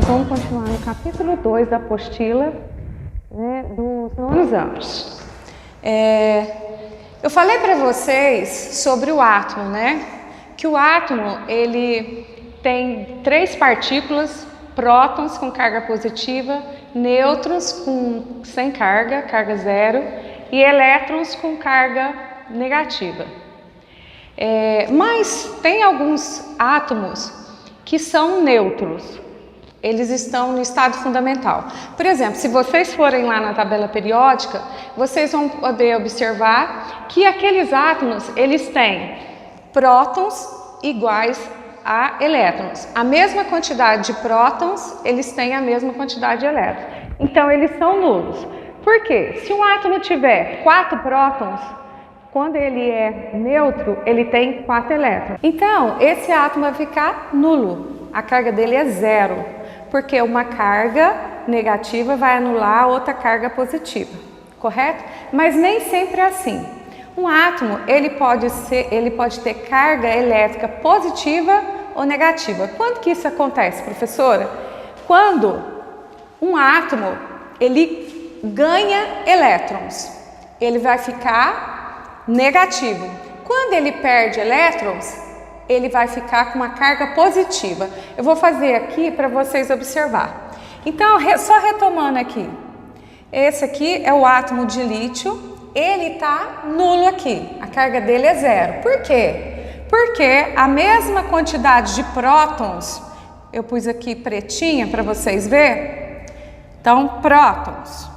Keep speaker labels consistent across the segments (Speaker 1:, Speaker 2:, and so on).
Speaker 1: vamos continuar no capítulo 2 da apostila, né, dos nonos anos. Eu falei para vocês sobre o átomo, né? Que o átomo, ele tem 3 partículas, prótons com carga positiva, nêutrons sem carga, carga zero, e elétrons com carga negativa. Mas tem alguns átomos que são neutros. Eles estão no estado fundamental. Por exemplo, se vocês forem lá na tabela periódica, vocês vão poder observar que aqueles átomos, eles têm prótons iguais a elétrons. A mesma quantidade de prótons, eles têm a mesma quantidade de elétrons. Então, eles são nulos. Por quê? Se um átomo tiver 4 prótons, quando ele é neutro, ele tem 4 elétrons. Então, esse átomo vai ficar nulo. A carga dele é zero, porque uma carga negativa vai anular a outra carga positiva, correto? Mas nem sempre é assim. Um átomo, ele pode ter carga elétrica positiva ou negativa. Quando que isso acontece, professora? Quando um átomo, ele ganha elétrons, ele vai ficar negativo. Quando ele perde elétrons, ele vai ficar com uma carga positiva. Eu vou fazer aqui para vocês observar. Então, só retomando aqui. Esse aqui é o átomo de lítio. Ele está nulo aqui. A carga dele é zero. Por quê? Porque a mesma quantidade de prótons, eu pus aqui pretinha para vocês verem. Então, prótons.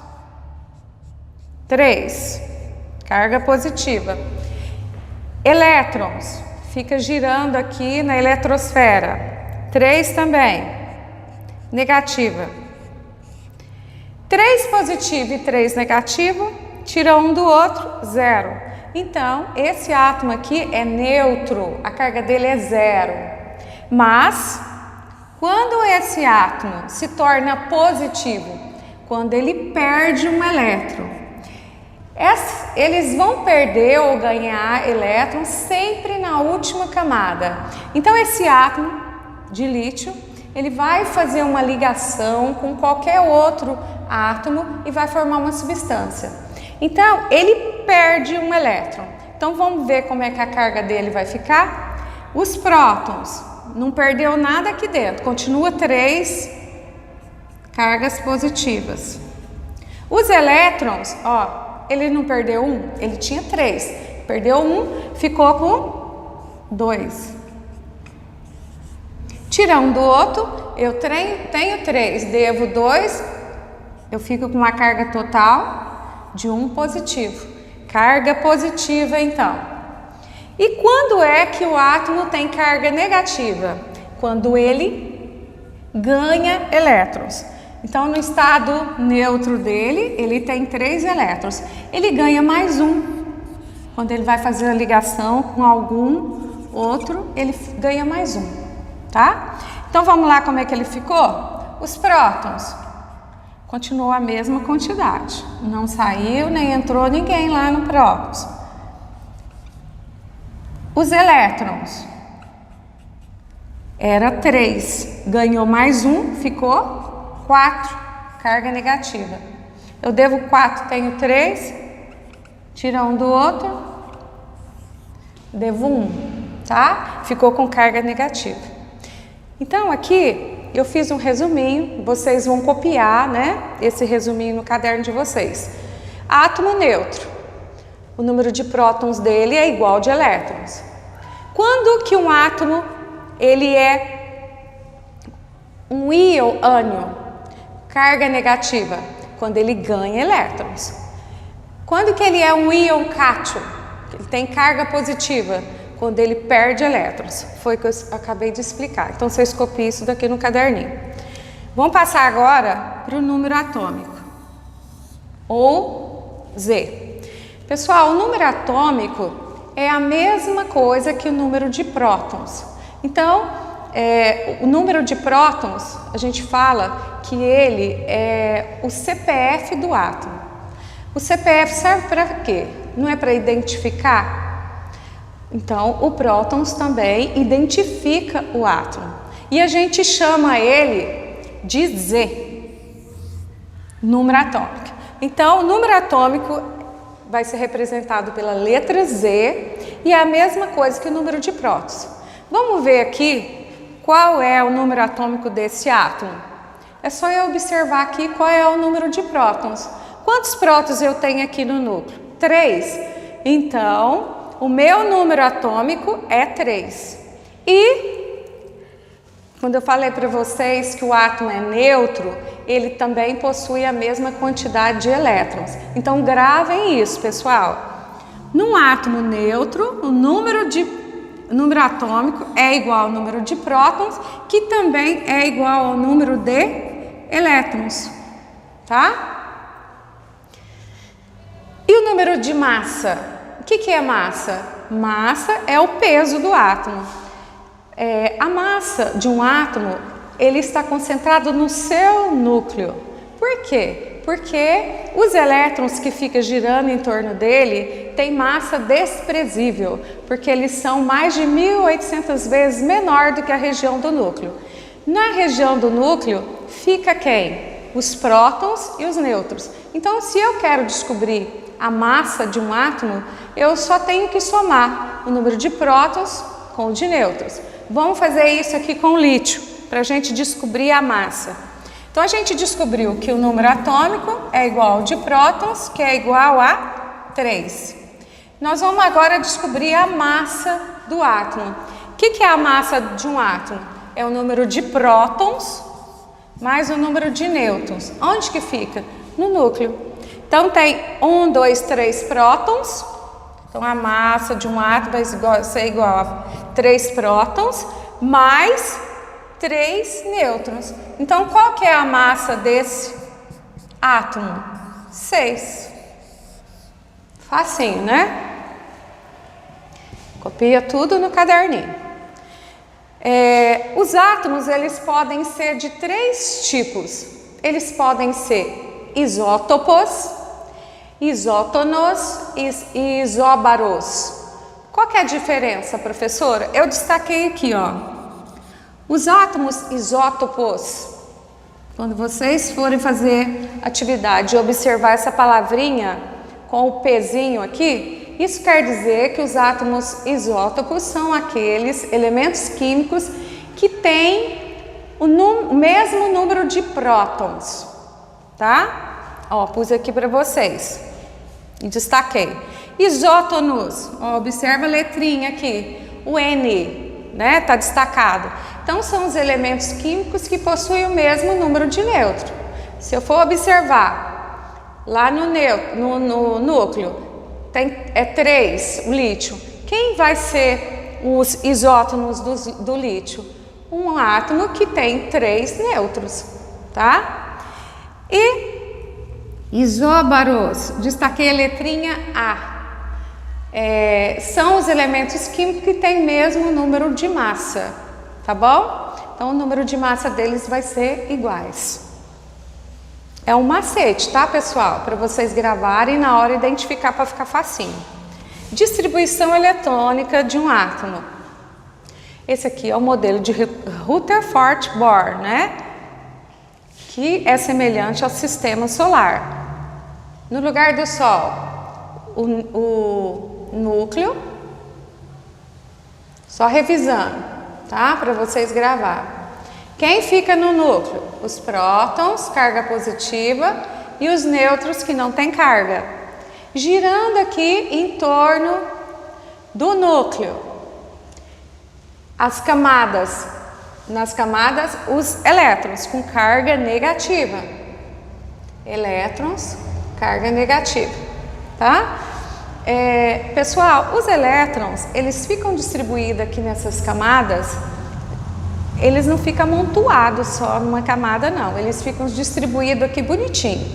Speaker 1: 3. Carga positiva. Elétrons. Fica girando aqui na eletrosfera. 3 também. Negativa. 3 positivo e 3 negativo. Tira um do outro, zero. Então, esse átomo aqui é neutro. A carga dele é zero. Mas, quando esse átomo se torna positivo, quando ele perde um elétron, eles vão perder ou ganhar elétrons sempre na última camada. Então, esse átomo de lítio, ele vai fazer uma ligação com qualquer outro átomo e vai formar uma substância. Então, ele perde um elétron. Então, vamos ver como é que a carga dele vai ficar? Os prótons, não perdeu nada aqui dentro, continua 3 cargas positivas. Os elétrons, ó, ele não perdeu 1, ele tinha 3. Perdeu 1, ficou com 2. Tira um do outro, eu tenho 3, devo 2, eu fico com uma carga total de 1 positivo. Carga positiva, então. E quando é que o átomo tem carga negativa? Quando ele ganha elétrons. Então, no estado neutro dele, ele tem 3 elétrons. Ele ganha mais 1. Quando ele vai fazer a ligação com algum outro, ele ganha mais 1, tá? Então, vamos lá como é que ele ficou? Os prótons. Continuou a mesma quantidade. Não saiu, nem entrou ninguém lá no prótons. Os elétrons. Era 3. Ganhou mais 1, ficou 4. Carga negativa. Eu devo 4, tenho 3. Tira um do outro. Devo 1, tá? Ficou com carga negativa. Então, aqui eu fiz um resuminho, vocês vão copiar, né, esse resuminho no caderno de vocês. Átomo neutro, o número de prótons dele é igual de elétrons. Quando que um átomo, ele é um íon, carga negativa? Quando ele ganha elétrons. Quando que ele é um íon cátion? Ele tem carga positiva? Quando ele perde elétrons. Foi o que eu acabei de explicar. Então, vocês copiem isso daqui no caderninho. Vamos passar agora para o número atômico, ou Z. Pessoal, o número atômico é a mesma coisa que o número de prótons. Então, o número de prótons, a gente fala que ele é o CPF do átomo. O CPF serve para quê? Não é para identificar? Então, o prótons também identifica o átomo. E a gente chama ele De Z, número atômico. Então, o número atômico vai ser representado pela letra Z e é a mesma coisa que o número de prótons. Vamos ver aqui qual é o número atômico desse átomo. É só eu observar aqui qual é o número de prótons. Quantos prótons eu tenho aqui no núcleo? 3. Então, o meu número atômico é 3. E quando eu falei para vocês que o átomo é neutro, ele também possui a mesma quantidade de elétrons. Então, gravem isso, pessoal. Num átomo neutro, o número atômico é igual ao número de prótons, que também é igual ao número de elétrons, tá? E o número de massa? O que é massa? Massa é o peso do átomo. A massa de um átomo, ele está concentrado no seu núcleo. Por quê? Porque os elétrons que ficam girando em torno dele têm massa desprezível, porque eles são mais de 1.800 vezes menor do que a região do núcleo. Na região do núcleo fica quem? Os prótons e os nêutrons. Então, se eu quero descobrir a massa de um átomo, eu só tenho que somar o número de prótons com o de nêutrons. Vamos fazer isso aqui com o lítio, para a gente descobrir a massa. Então, a gente descobriu que o número atômico é igual ao de prótons, que é igual a 3. Nós vamos agora descobrir a massa do átomo. O que é a massa de um átomo? É o número de prótons mais o número de nêutrons. Onde que fica? No núcleo. Então, tem 1, 2, 3 prótons. Então, a massa de um átomo vai ser igual a 3 prótons mais 3 nêutrons. Então, qual que é a massa desse átomo? 6. Facinho, né? Copia tudo no caderninho. Os átomos, eles podem ser de 3 tipos. Eles podem ser isótopos, isótonos e isóbaros. Qual que é a diferença, professora? Eu destaquei aqui, ó. Os átomos isótopos, quando vocês forem fazer atividade e observar essa palavrinha com o pezinho aqui, isso quer dizer que os átomos isótopos são aqueles elementos químicos que têm o mesmo número de prótons, tá? Ó, pus aqui para vocês e destaquei. Isótonos, ó, observa a letrinha aqui, o N, né? Tá destacado. Então, são os elementos químicos que possuem o mesmo número de nêutrons. Se eu for observar lá no núcleo, é 3 o lítio. Quem vai ser os isótonos do lítio? Um átomo que tem 3 nêutrons, tá? E isóbaros, destaquei a letrinha A. São os elementos químicos que têm mesmo número de massa, tá bom? Então, o número de massa deles vai ser iguais. É um macete, tá, pessoal? Para vocês gravarem na hora identificar para ficar facinho. Distribuição eletrônica de um átomo. Esse aqui é o modelo de Rutherford-Bohr, né? Que é semelhante ao sistema solar. No lugar do Sol, o núcleo. Só revisando, tá? Para vocês gravarem. Quem fica no núcleo? Os prótons, carga positiva, e os nêutrons que não têm carga. Girando aqui em torno do núcleo. As camadas, nas camadas, os elétrons com carga negativa. Elétrons, carga negativa, tá? Pessoal, os elétrons, eles ficam distribuídos aqui nessas camadas. Eles não ficam amontoados só numa camada, não. Eles ficam distribuídos aqui bonitinho,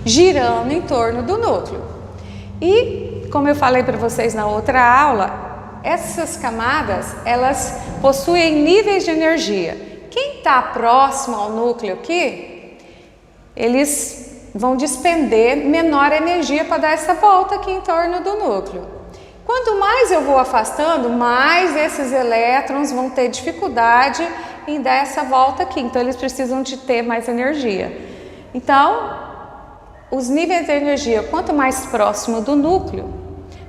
Speaker 1: girando em torno do núcleo. E, como eu falei para vocês na outra aula, essas camadas, elas possuem níveis de energia. Quem está próximo ao núcleo aqui, eles vão despender menor energia para dar essa volta aqui em torno do núcleo. Quanto mais eu vou afastando, mais esses elétrons vão ter dificuldade em dar essa volta aqui. Então, eles precisam de ter mais energia. Então, os níveis de energia, quanto mais próximo do núcleo,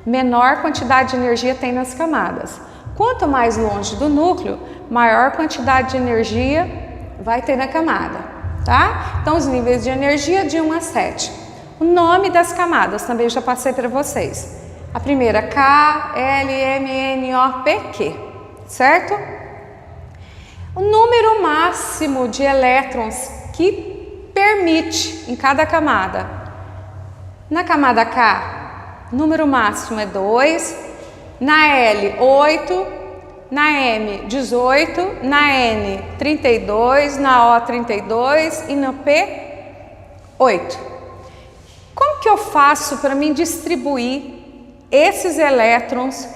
Speaker 1: menor quantidade de energia tem nas camadas. Quanto mais longe do núcleo, maior quantidade de energia vai ter na camada, tá? Então, os níveis de energia de 1 a 7. O nome das camadas também eu já passei para vocês. A primeira, K, L, M, N, O, P, Q, certo? O número máximo de elétrons que permite em cada camada. Na camada K, número máximo é 2, na L, 8, na M, 18, na N, 32, na O, 32 e no P, 8. Como que eu faço para me distribuir esses elétrons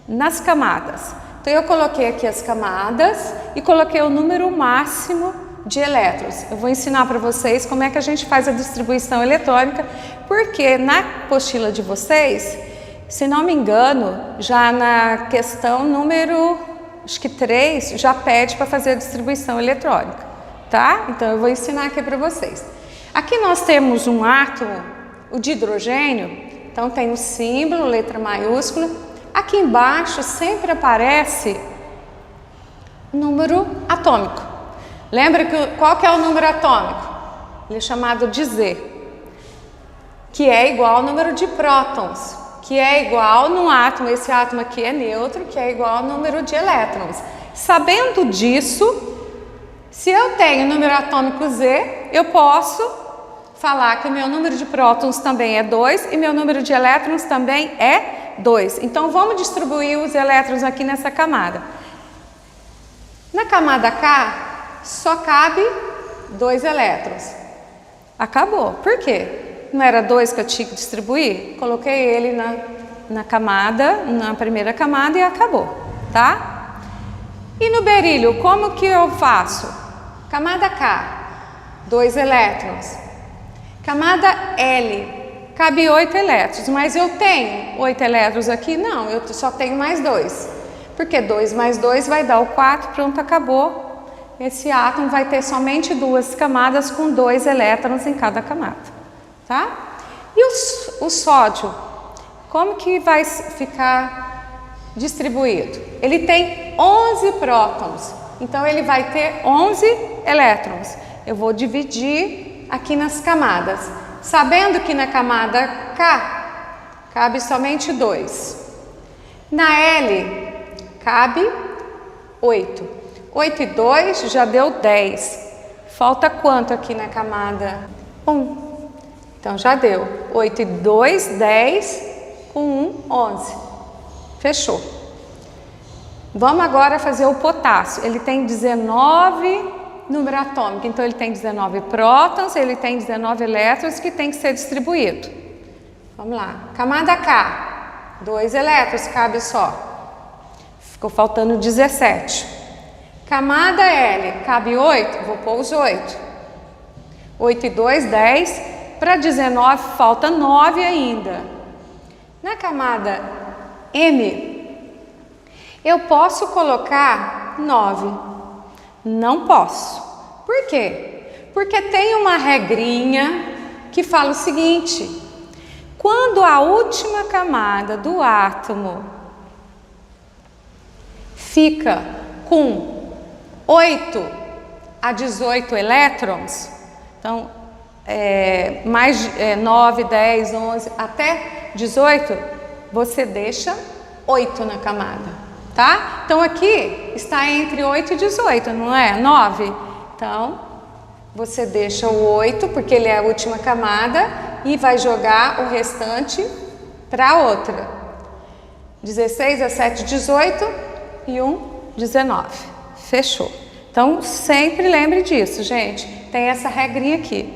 Speaker 1: nas camadas? Então, eu coloquei aqui as camadas e coloquei o número máximo de elétrons. Eu vou ensinar para vocês como é que a gente faz a distribuição eletrônica, porque na apostila de vocês, se não me engano, já na questão número, acho que 3, já pede para fazer a distribuição eletrônica, tá? Então, eu vou ensinar aqui para vocês. Aqui nós temos um átomo, o de hidrogênio. Então, tem o símbolo, letra maiúscula. Aqui embaixo sempre aparece número atômico. Lembra qual que é o número atômico? Ele é chamado de Z, que é igual ao número de prótons, que é igual no átomo, esse átomo aqui é neutro, que é igual ao número de elétrons. Sabendo disso, se eu tenho número atômico Z, eu posso falar que o meu número de prótons também é 2 e meu número de elétrons também é 2. Então, vamos distribuir os elétrons aqui nessa camada. Na camada K, só cabe 2 elétrons. Acabou. Por quê? Não era 2 que eu tinha que distribuir? Coloquei ele na camada, na primeira camada e acabou, tá? E no berílio, como que eu faço? Camada K, 2 elétrons. Camada L, cabe 8 elétrons, mas eu tenho 8 elétrons aqui? Não, eu só tenho mais 2. Porque 2 mais 2 vai dar o 4, pronto, acabou. Esse átomo vai ter somente 2 camadas com 2 elétrons em cada camada, tá? E o sódio, como que vai ficar distribuído? Ele tem 11 prótons, então ele vai ter 11 elétrons. Eu vou dividir aqui nas camadas, sabendo que na camada K cabe somente 2. Na L cabe 8. 8 e 2 já deu 10. Falta quanto aqui na camada 1? Então já deu 8 e 2, 10, com 1, 11. Fechou. Vamos agora fazer o potássio. Ele tem 19 número atômico, então ele tem 19 prótons, ele tem 19 elétrons que tem que ser distribuído. Vamos lá. Camada K, 2 elétrons, cabe só. Ficou faltando 17. Camada L, cabe 8, vou pôr os 8. 8 e 2, 10. Para 19, falta 9 ainda. Na camada M, eu posso colocar 9. Não posso. Por quê? Porque tem uma regrinha que fala o seguinte: quando a última camada do átomo fica com 8 a 18 elétrons, então mais 9, 10, 11 até 18, você deixa 8 na camada. Tá? Então, aqui está entre 8 e 18, não é? 9. Então, você deixa o 8, porque ele é a última camada, e vai jogar o restante para outra. 16, 17, 18 e 1, 19. Fechou. Então, sempre lembre disso, gente. Tem essa regrinha aqui.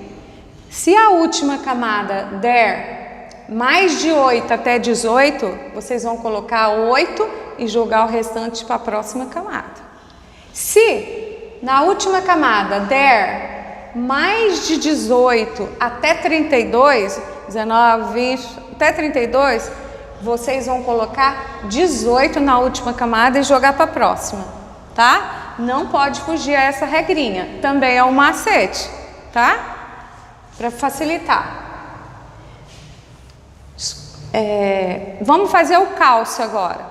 Speaker 1: Se a última camada der mais de 8 até 18, vocês vão colocar 8 e jogar o restante para a próxima camada. Se na última camada der mais de 18 até 32, 19, 20, até 32, vocês vão colocar 18 na última camada e jogar para a próxima, tá? Não pode fugir a essa regrinha. Também é um macete, tá? Para facilitar. Vamos fazer o cálcio agora.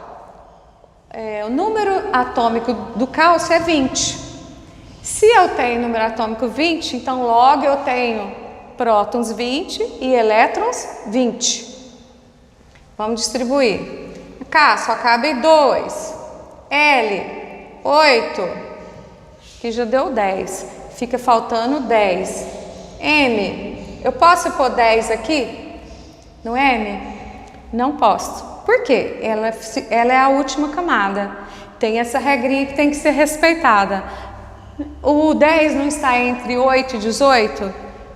Speaker 1: O número atômico do cálcio é 20. Se eu tenho número atômico 20, então logo eu tenho prótons 20 e elétrons 20. Vamos distribuir. K só cabe 2. L, 8. Que já deu 10. Fica faltando 10. M, eu posso pôr 10 aqui? No M? Não posso. Por quê? Ela é a última camada. Tem essa regrinha que tem que ser respeitada. O 10 não está entre 8 e 18?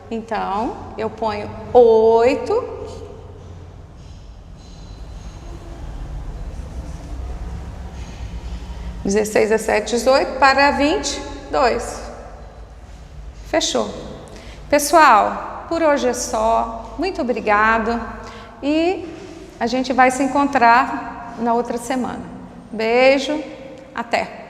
Speaker 1: Então, eu ponho 8. 16, 17, 18 para 22. Fechou. Pessoal, por hoje é só. Muito obrigado. E a gente vai se encontrar na outra semana. Beijo. Até.